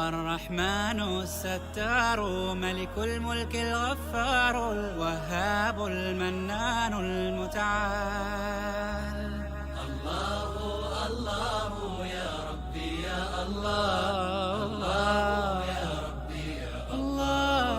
الرحمن الستار ملك الملك الغفار الوهاب المنان المتعال. الله الله يا ربي يا الله، الله يا ربي يا الله.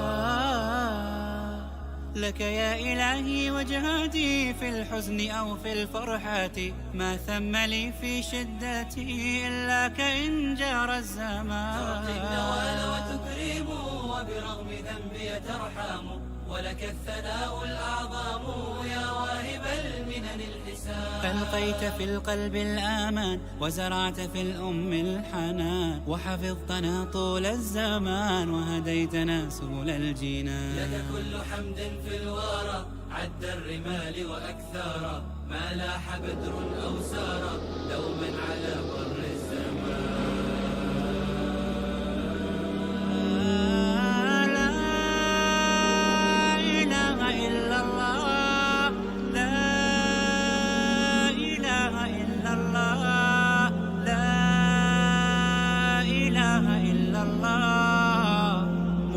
لك يا إلهي وجهاتي في الحزن أو في الفرحة، ما ثم لي في شدتي إلا كإن جار الزمان. تعطي النوال وتكرم وبرغم ذنبي ترحم، ولك الثناء الأعظم يا واهب المنن الحسان. ألقيت في القلب الآمان وزرعت في الأم الحنان، وحفظتنا طول الزمان وهديتنا سبل الجنان. لك كل حمد في الورى عد الرمال وأكثارا، ما لاح بدر أو سارا دوما على بر الزمان.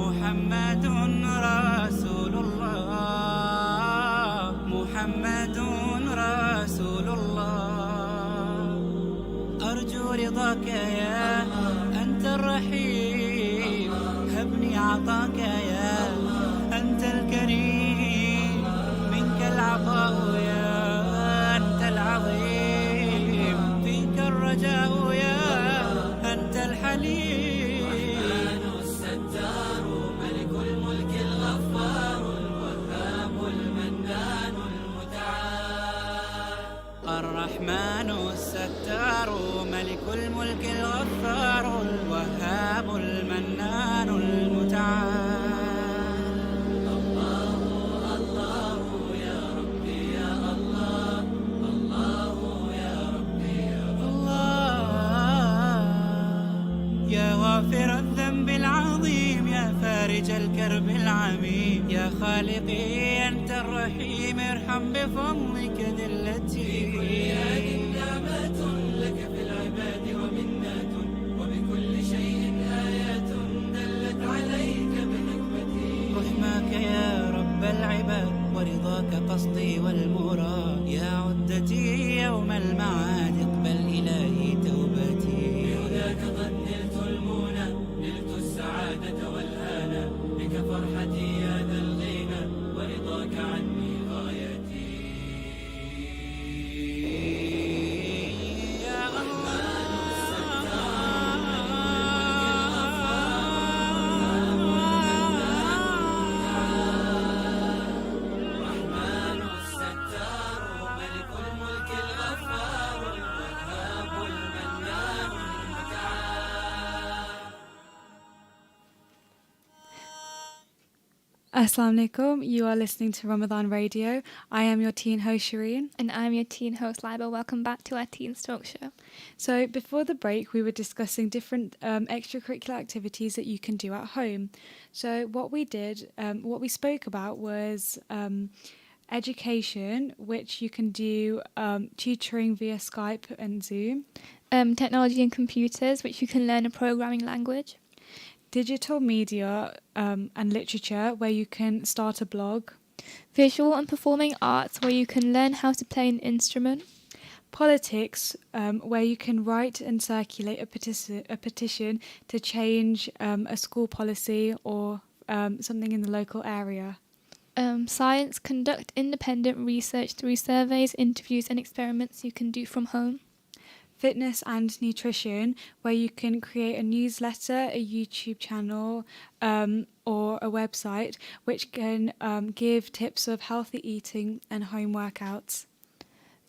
محمد رسول الله، محمد رسول الله. أرجو رضاك يا أنت الرحيم، هبني عطاك يا أنت الكريم، منك العطاء يا أنت العظيم، فيك الرجاء يا أنت الحليم. الرحمن الستار ملك الملك الغفار الوهاب المنان المتعال. الله الله يا ربي يا الله، الله يا ربي يا الله. يا غافر الذنب العظيم، يا فارج الكرب العميم، يا خالقي أنت الرحيم، ارحم بفضلك ذلتي. نعمة لك في العباد ومنات، وبكل شيء آيات دلت عليك بحكمتي. رحماك يا رب العباد ورضاك قصدي والمراد، يا عدتي يوم المعاد اقبل إلهي توبتي. بهداك قد نلت المنى، نلت السعادة والهانا، بك فرحتي يا ذا الغنى، ورضاك عني غايتي. Assalamu alaikum, you are listening to Ramadan Radio. I am your teen host Shehreen. And I'm your teen host Lybah. Welcome back to our Teens Talk Show. So before the break, we were discussing different extracurricular activities that you can do at home. So what we spoke about was education, which you can do tutoring via Skype and Zoom. Technology and computers, which you can learn a programming language. Digital media and literature, where you can start a blog. Visual and performing arts, where you can learn how to play an instrument. Politics, where you can write and circulate a petition to change a school policy or something in the local area. Science, conduct independent research through surveys, interviews and experiments you can do from home. Fitness and nutrition, where you can create a newsletter, a YouTube channel, or a website which can give tips of healthy eating and home workouts.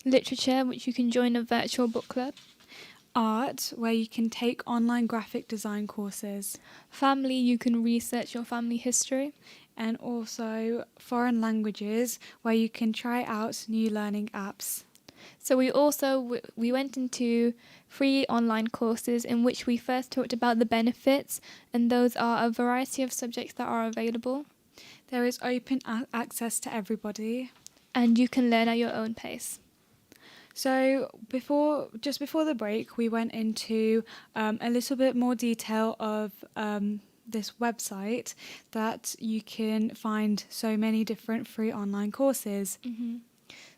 Literature, which you can join a virtual book club. Art, where you can take online graphic design courses. Family, you can research your family history. And also foreign languages, where you can try out new learning apps. So we went into free online courses in which we first talked about the benefits, and those are a variety of subjects that are available. There is open access to everybody. And you can learn at your own pace. So just before the break, we went into a little bit more detail of this website that you can find so many different free online courses.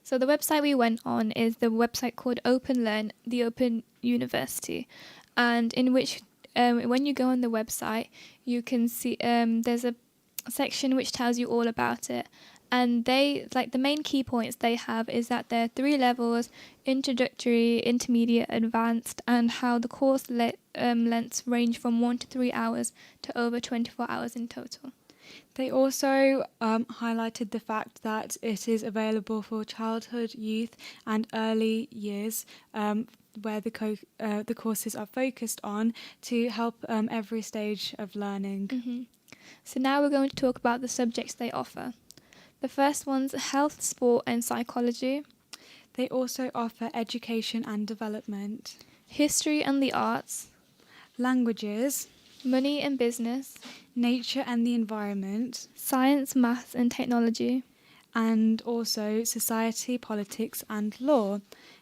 So the website we went on is the website called Open Learn, the Open University, and in which when you go on the website, you can see there's a section which tells you all about it. And they, like, the main key points they have is that there are 3 levels: introductory, intermediate, advanced, and how the course lengths range from 1 to 3 hours to over 24 hours in total. They also highlighted the fact that it is available for childhood, youth, and early years, where the courses are focused on to help every stage of learning. So now we're going to talk about the subjects they offer. The first one's health, sport, and psychology. They also offer education and development, History and the arts. languages, Money and business. nature and the environment, Science, maths, and technology. and also society, politics, and law.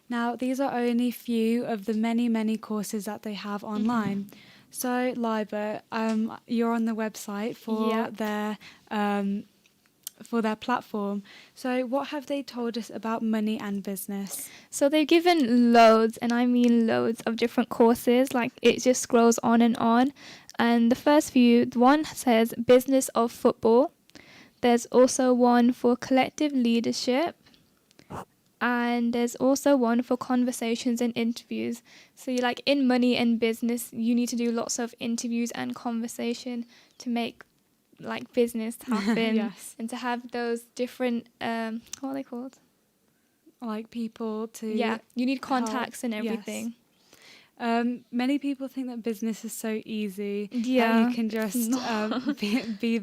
Now, these are only few of the many, many courses that they have online. So, Lybah, you're on the website for their platform. So, what have they told us about money and business? So they've given loads, and I mean loads, of different courses. Like, it just scrolls on and on. And the first few, one says business of football. There's also one for collective leadership. And there's also one for conversations and interviews. So you, like, in money and business, you need to do lots of interviews and conversation to make, like, business happen. Yes. And to have those different, what are they called? Like people to... Yeah, you need contacts help. and everything. Yes. Many people think that business is so easy. Yeah. That you can just be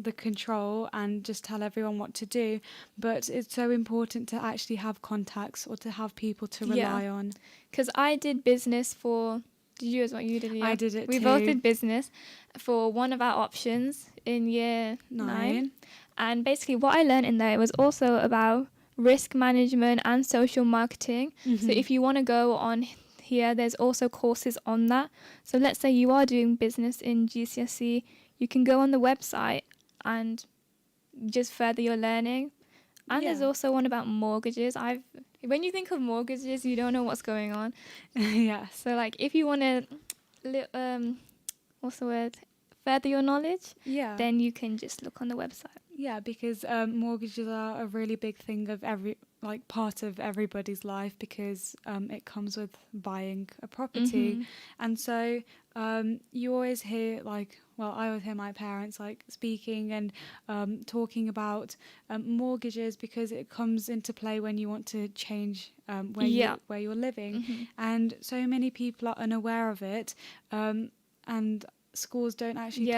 the control and just tell everyone what to do. But it's so important to actually have contacts or to have people to rely on. Because I did business for... Did you as well? You did, yeah. I did it We too. both did business for one of our options in year 9. And basically what I learned in there was also about risk management and social marketing. So if you want to go on here, there's also courses on that. So let's say you are doing business in GCSE, you can go on the website and just further your learning. And there's also one about mortgages. When you think of mortgages, you don't know what's going on. Yeah. So, like, if you want to, what's the word? Further your knowledge, then you can just look on the website. Yeah, because mortgages are a really big thing of part of everybody's life, because it comes with buying a property. And so you always hear, I always hear my parents speaking and talking about mortgages, because it comes into play when you want to change where you're living. And so many people are unaware of it, and schools don't actually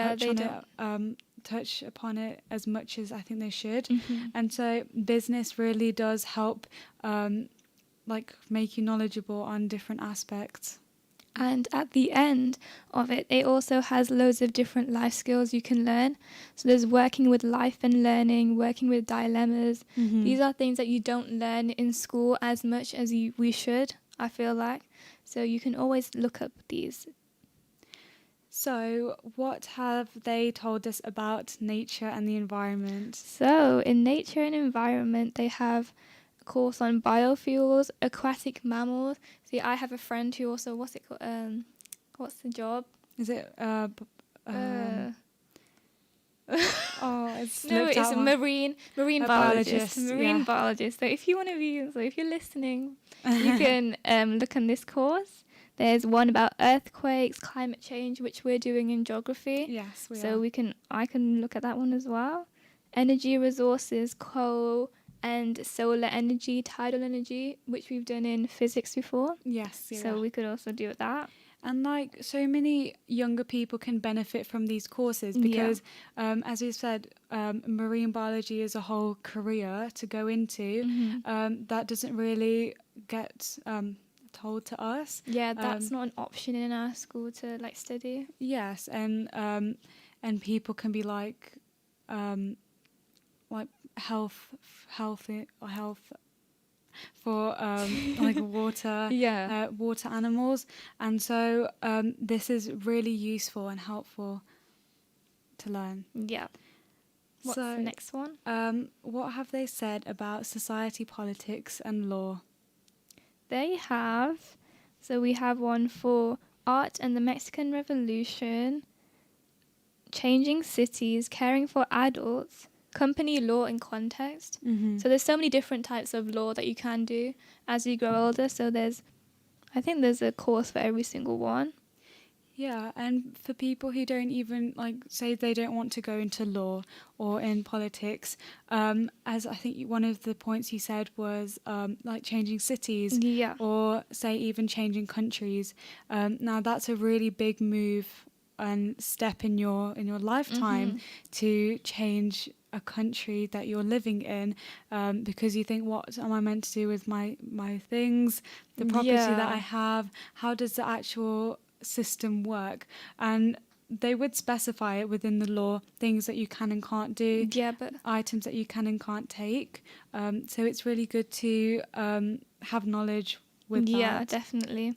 touch upon it as much as I think they should. And so business really does help make you knowledgeable on different aspects. And at the end of it, it also has loads of different life skills you can learn. So there's working with life and learning, working with dilemmas. These are things that you don't learn in school as much as we should, I feel like. So you can always look up these. So what have they told us about nature and the environment? So in nature and environment, they have a course on biofuels, aquatic mammals. See, I have a friend who also, what's it called? What's the job? Is it? It's marine biologist. Marine biologist. So if you want to be, if you're listening, you can look on this course. There's one about earthquakes, climate change, which we're doing in geography. Yes, we are. So I can look at that one as well. Energy resources, coal and solar energy, tidal energy, which we've done in physics before. Yes. Yeah. So we could also do that. And so many younger people can benefit from these courses, because as we said, marine biology is a whole career to go into. That doesn't really get told to us. Yeah, that's not an option in our school to study. Yes, and people can be health for like water, water animals, and so this is really useful and helpful to learn. Yeah. What's the next one? What have they said about society, politics, and law? They have, so we have one for art and the Mexican Revolution, changing cities, caring for adults, company law and context. So there's so many different types of law that you can do as you grow older. So I think there's a course for every single one. Yeah, and for people who don't even say they don't want to go into law or in politics, as I think one of the points you said was like changing cities, or say even changing countries. Now that's a really big move and step in your lifetime to change a country that you're living in, because you think, what am I meant to do with my things, the property that I have? How does the actual system work? And they would specify it within the law, things that you can and can't do, but items that you can and can't take. So it's really good to have knowledge with that. Yeah, definitely.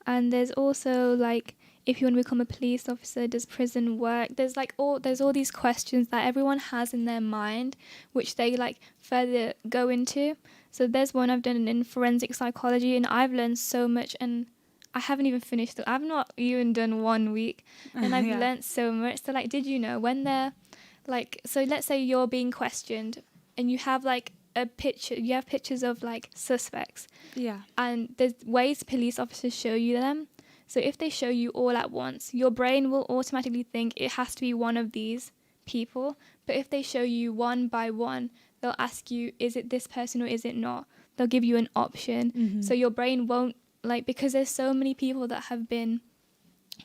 And there's also if you want to become a police officer, does prison work? There's all these questions that everyone has in their mind, which they further go into. So there's one I've done in forensic psychology, and I've learned so much, and I haven't even finished it. I've not even done 1 week, and I've learnt so much. So did you know when they're so let's say you're being questioned and you have a picture, you have pictures of suspects, and there's ways police officers show you them. So if they show you all at once, your brain will automatically think it has to be one of these people. But if they show you one by one, they'll ask you, is it this person or is it not? They'll give you an option. So your brain won't because there's so many people that have been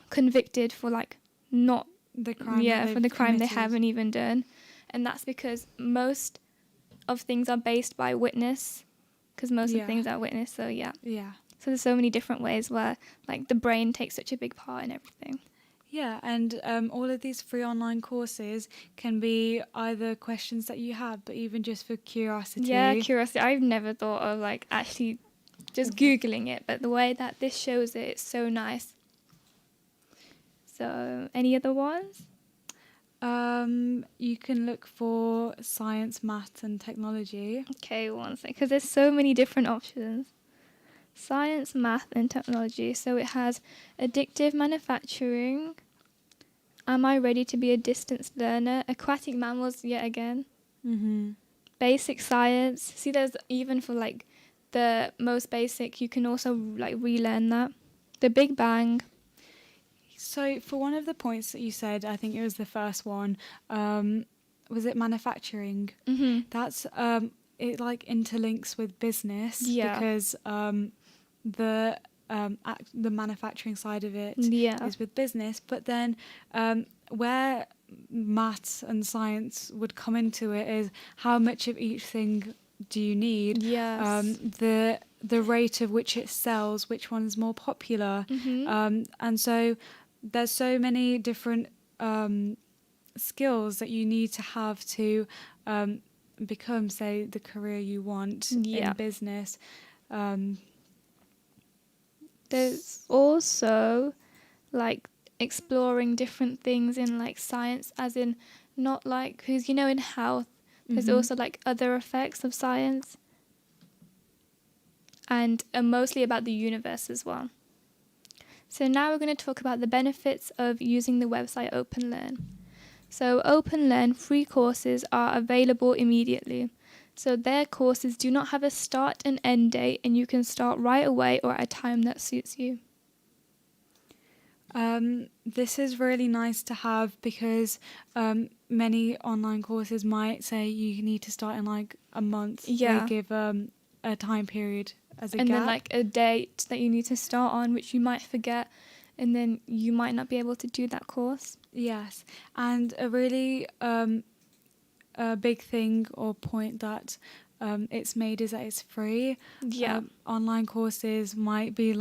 convicted for not the crime for the crime committed. they haven't even done. And that's because most of things are based by witness, because most of things are witness. So so there's so many different ways where the brain takes such a big part in everything. Yeah, and all of these free online courses can be either questions that you have, but even just for curiosity. Yeah, curiosity. I've never thought of actually just Googling it, but the way that this shows it, it's so nice. So, any other ones? You can look for science, maths, and technology. Okay, one second, because there's so many different options. Science, math, and technology. So it has addictive manufacturing. Am I ready to be a distance learner? Aquatic mammals, yet again. Basic science. See, there's even for the most basic, you can also relearn that. The Big Bang. So for one of the points that you said, I think it was the first one, was it manufacturing? That's it interlinks with business, because the manufacturing side of it is with business, but then where maths and science would come into it is how much of each thing do you need, the rate of which it sells, which one's more popular, and so there's so many different skills that you need to have to become, say, the career you want in business. There's also exploring different things in science, as in not because in health there's also other effects of science, and mostly about the universe as well. So now we're going to talk about the benefits of using the website OpenLearn. So OpenLearn free courses are available immediately. So their courses do not have a start and end date, and you can start right away or at a time that suits you. This is really nice to have, because many online courses might say you need to start in a month. They give a time period as a gap. And then a date that you need to start on, which you might forget, and then you might not be able to do that course. Yes, and a really a big thing or point that it's made is that it's free. Online courses might be it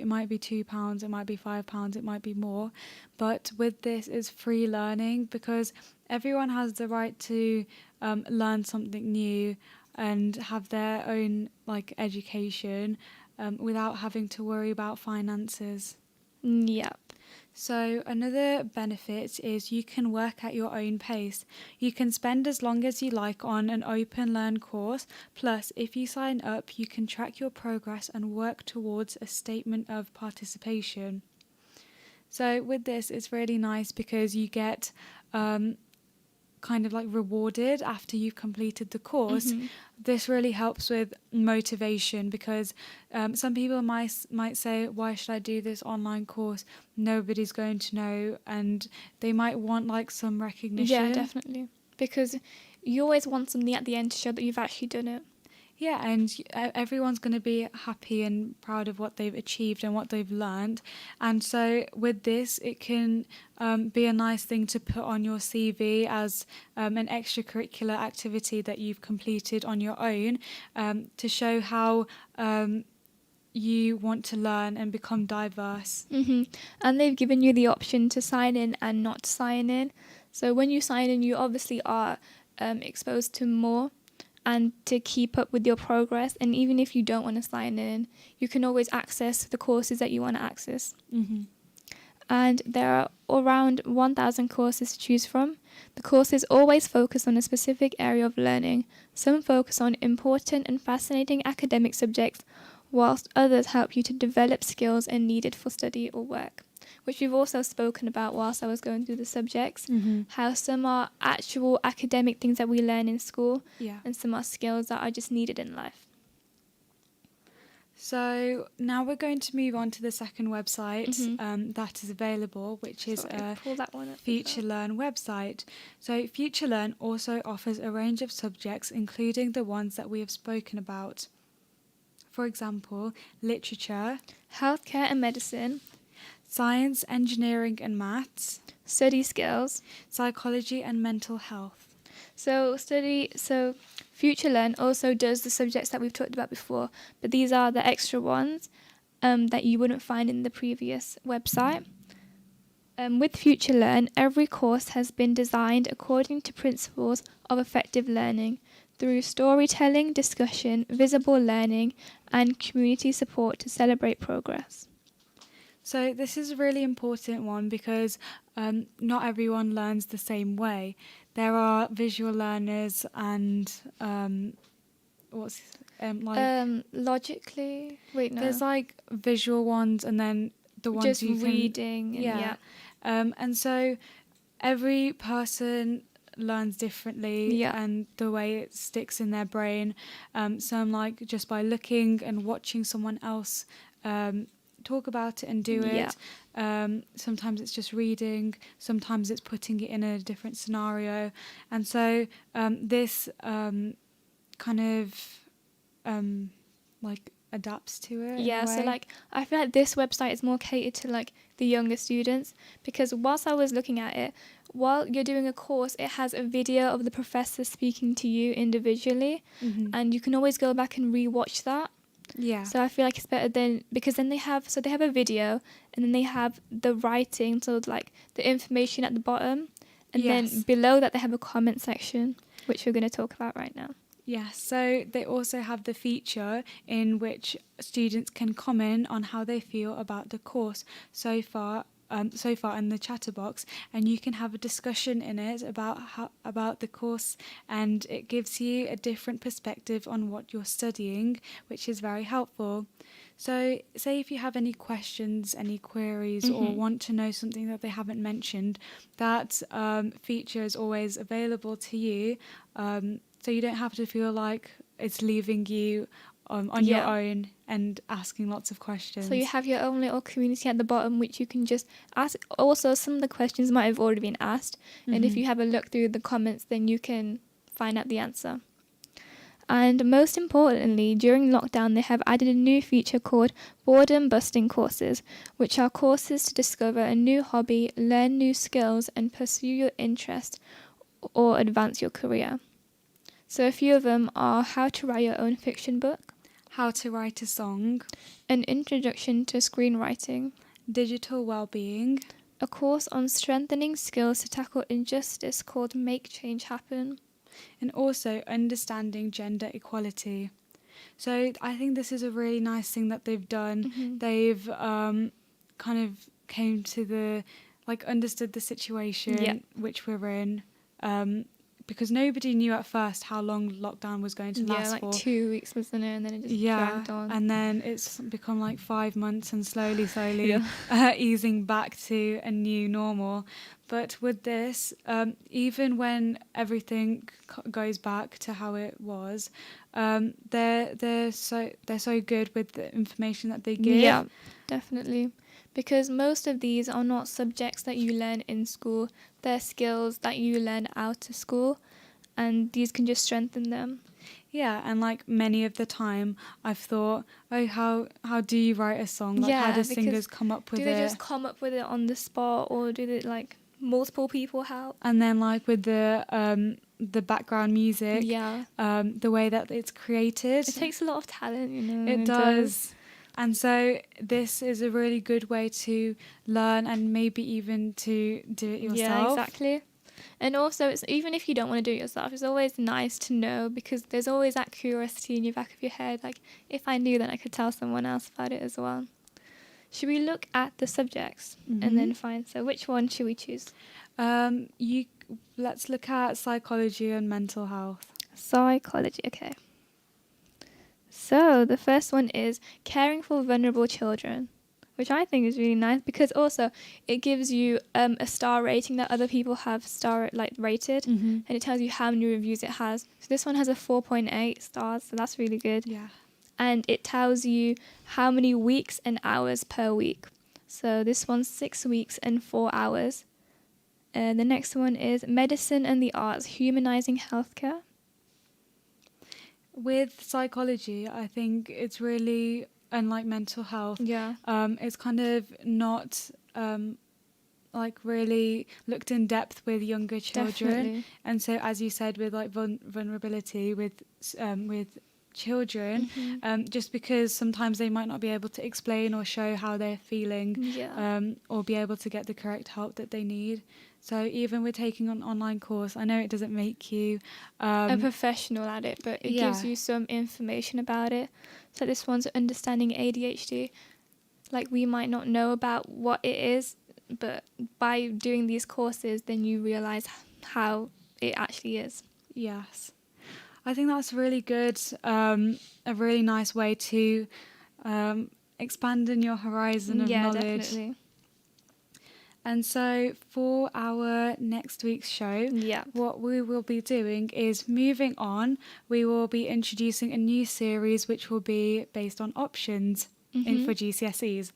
might be £2, it might be £5, it might be more, but with this it's free learning, because everyone has the right to learn something new, and have their own like education without having to worry about finances. Yep. So another benefit is you can work at your own pace. You can spend as long as you like on an open learn course. Plus, if you sign up, you can track your progress and work towards a statement of participation. So with this, it's really nice because you get kind of like rewarded after you've completed the course. This really helps with motivation because some people might say, why should I do this online course? Nobody's going to know, and they might want like some recognition. Yeah, definitely. Because you always want something at the end to show that you've actually done it. Yeah, and everyone's going to be happy and proud of what they've achieved and what they've learned. And so with this, it can be a nice thing to put on your CV as an extracurricular activity that you've completed on your own to show how you want to learn and become diverse. And they've given you the option to sign in and not sign in. So when you sign in, you obviously are exposed to more and to keep up with your progress. And even if you don't want to sign in, you can always access the courses that you want to access. And there are around 1,000 courses to choose from. The courses always focus on a specific area of learning. Some focus on important and fascinating academic subjects, whilst others help you to develop skills and needed for study or work, which we've also spoken about whilst I was going through the subjects, how some are actual academic things that we learn in school, and some are skills that are just needed in life. So now we're going to move on to the second website that is available, which is a FutureLearn website. So FutureLearn also offers a range of subjects, including the ones that we have spoken about. For example, literature, healthcare and medicine, science, engineering and maths, study skills, psychology and mental health. So FutureLearn also does the subjects that we've talked about before, but these are the extra ones that you wouldn't find in the previous website. With FutureLearn, every course has been designed according to principles of effective learning through storytelling, discussion, visible learning, and community support to celebrate progress. So this is a really important one because not everyone learns the same way. There are visual learners and logically. Wait, no. There's like visual ones and then the ones just you can reading. And so every person learns differently and the way it sticks in their brain. Some like just by looking and watching someone else talk about it and do it. Sometimes it's just reading, sometimes it's putting it in a different scenario, and so this kind of like adapts to it. So like I feel like this website is more catered to like the younger students, because whilst I was looking at it, while you're doing a course, it has a video of the professor speaking to you individually, and you can always go back and re-watch that. So I feel like it's better than, because then they have a video and then they have the writing, so like the information at the bottom, and then below that they have a comment section, which we're going to talk about right now. So they also have the feature in which students can comment on how they feel about the course so far in the chatter box, and you can have a discussion in it about the course, and it gives you a different perspective on what you're studying, which is very helpful. So say if you have any questions, any queries, or want to know something that they haven't mentioned, that feature is always available to you, so you don't have to feel like it's leaving you on your own and asking lots of questions. So you have your own little community at the bottom, which you can just ask. Also, some of the questions might have already been asked, and if you have a look through the comments, then you can find out the answer. And most importantly, during lockdown, they have added a new feature called boredom busting courses, which are courses to discover a new hobby, learn new skills, and pursue your interest or advance your career. So a few of them are how to write your own fiction book, how to write a song, an introduction to screenwriting, digital well-being, a course on strengthening skills to tackle injustice called Make Change Happen, and also understanding gender equality. So I think this is a really nice thing that they've done. They've kind of came to the, like, understood the situation which we're in, because nobody knew at first how long lockdown was going to last for. 2 weeks, wasn't it? And then it just dragged on. And then it's become like 5 months and slowly easing back to a new normal. But with this, even when everything goes back to how it was, they're so good with the information that they give. Yeah, definitely. Because most of these are not subjects that you learn in school. They're skills that you learn out of school, and these can just strengthen them. Yeah, and like many of the time I've thought, oh, how do you write a song? Like, how do singers come up with it? Do they just come up with it on the spot, or do they, like, multiple people help? And then, like, with the background music, the way that it's created, it takes a lot of talent, you know. It does. And so this is a really good way to learn and maybe even to do it yourself. Yeah, exactly. And also, it's, even if you don't want to do it yourself, it's always nice to know, because there's always that curiosity in your back of your head. Like, if I knew, then I could tell someone else about it as well. Should we look at the subjects and then find? So which one should we choose? Let's look at psychology and mental health. Psychology, okay. So the first one is caring for vulnerable children, which I think is really nice, because also it gives you a star rating that other people have rated, and it tells you how many reviews it has. So this one has a 4.8 stars, so that's really good. Yeah. And it tells you how many weeks and hours per week. So this one's 6 weeks and 4 hours. The next one is medicine and the arts, humanizing healthcare. With psychology, I think it's really, unlike mental health, it's kind of not really looked in depth with younger children. Definitely. And so, as you said, with like vulnerability with children, just because sometimes they might not be able to explain or show how they're feeling, or be able to get the correct help that they need. So even with taking an online course, I know it doesn't make you a professional at it, but it gives you some information about it. So this one's understanding ADHD. Like, we might not know about what it is, but by doing these courses, then you realise how it actually is. Yes. I think that's really good, a really nice way to expand in your horizon of knowledge. Yeah, definitely. And so for our next week's show, what we will be doing is moving on. We will be introducing a new series which will be based on options for GCSEs.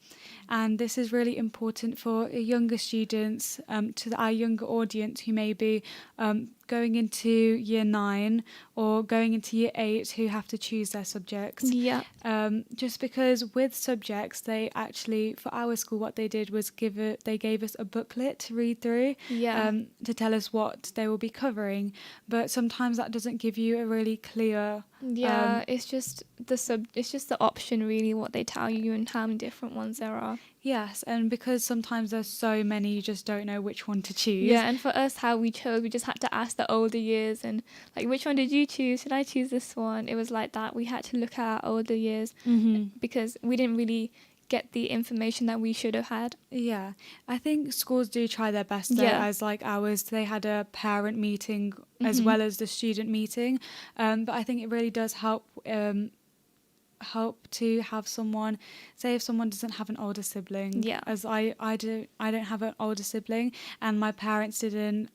And this is really important for younger students, to our younger audience who may be going into year 9 or going into year 8 who have to choose their subjects. Just because with subjects, they actually, for our school, what they did was they gave us a booklet to read through, to tell us what they will be covering. But sometimes that doesn't give you a really clear. It's just the option, really, what they tell you and how many different ones there are. Yes, and because sometimes there's so many, you just don't know which one to choose. Yeah, and for us, how we chose, we just had to ask the older years and, like, which one did you choose? Should I choose this one? It was like that. We had to look at our older years because we didn't really get the information that we should have had. Yeah, I think schools do try their best though, as like ours, they had a parent meeting as well as the student meeting. But I think it really does help to have someone, say if someone doesn't have an older sibling, as I don't have an older sibling, and my parents didn't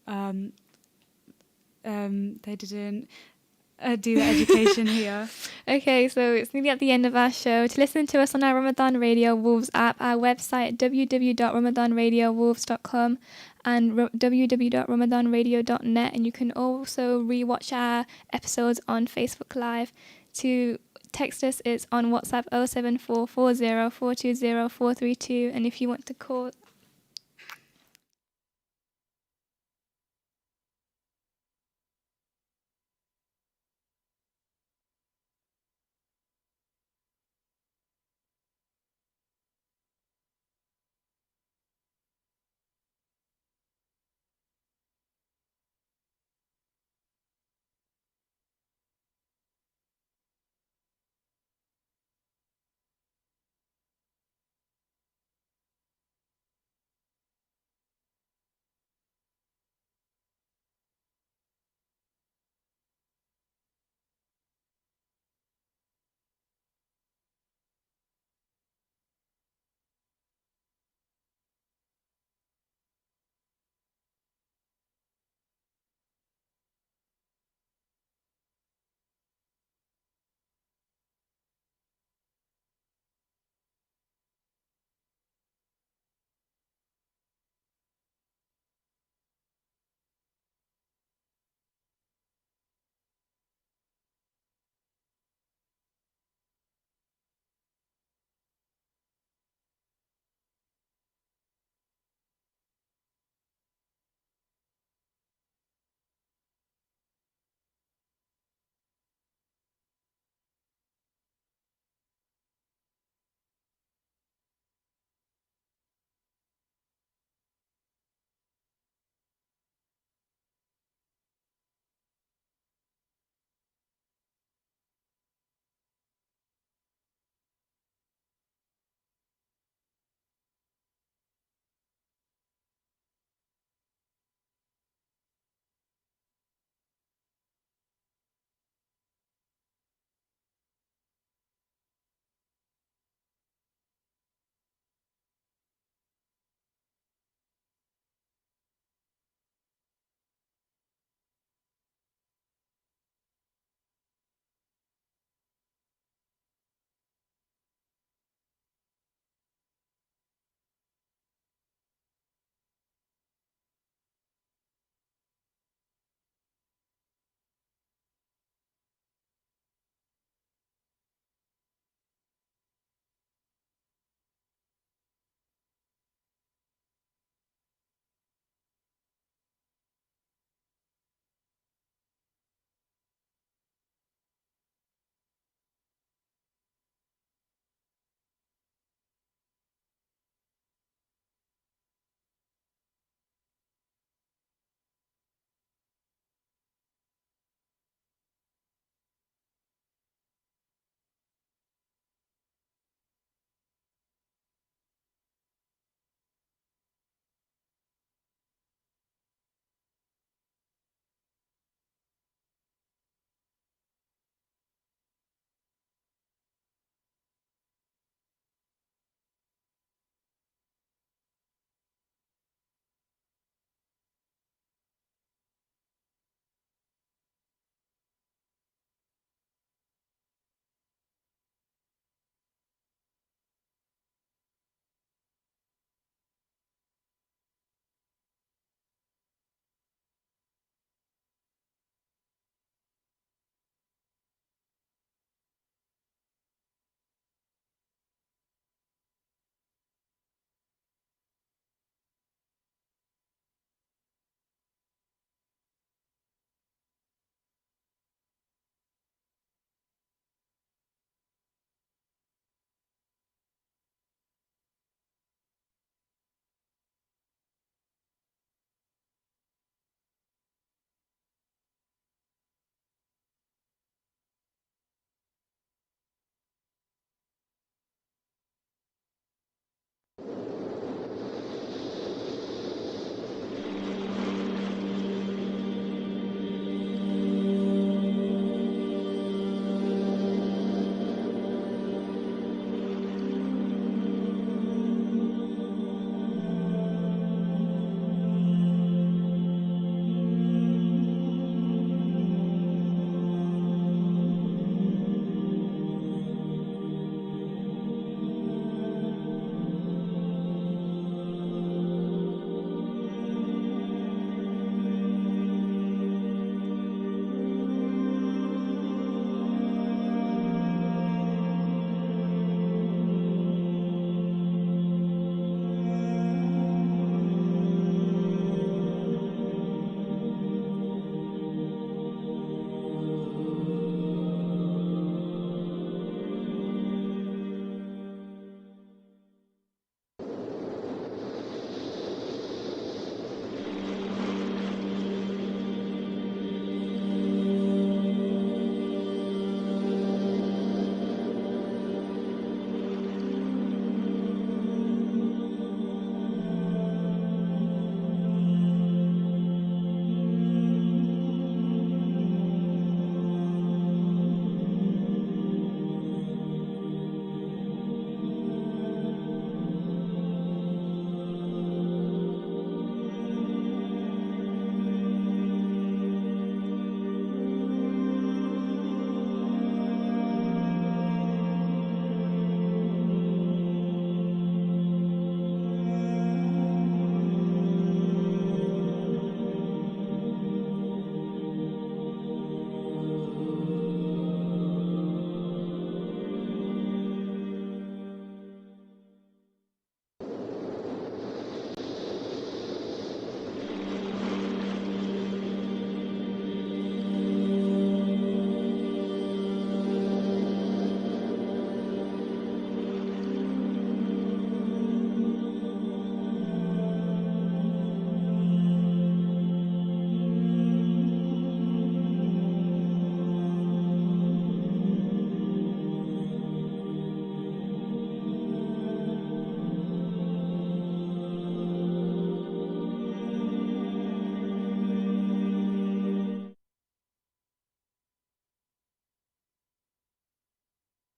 do the education here. Okay, so it's nearly at the end of our show. To listen to us on our Ramadan Radio Wolves app, our website www.ramadanradiowolves.com and www.ramadanradio.net, and you can also rewatch our episodes on Facebook Live. To text us, it's on WhatsApp 07440420432, and if you want to call